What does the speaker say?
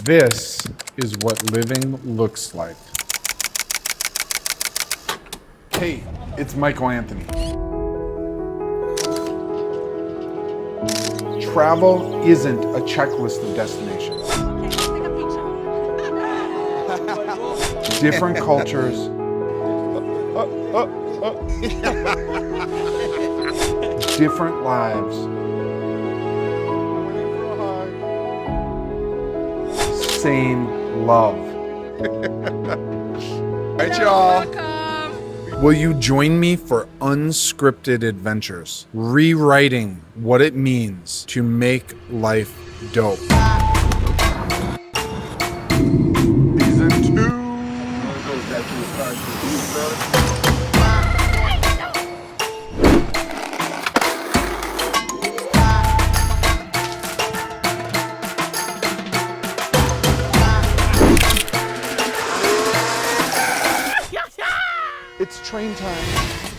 This is what living looks like. Hey, it's Michael Anthony. Travel isn't a checklist of destinations. Different cultures, different lives, same love. All right, y'all. Will you join me for unscripted adventures, rewriting what it means to make life dope? Season 2. It's train time.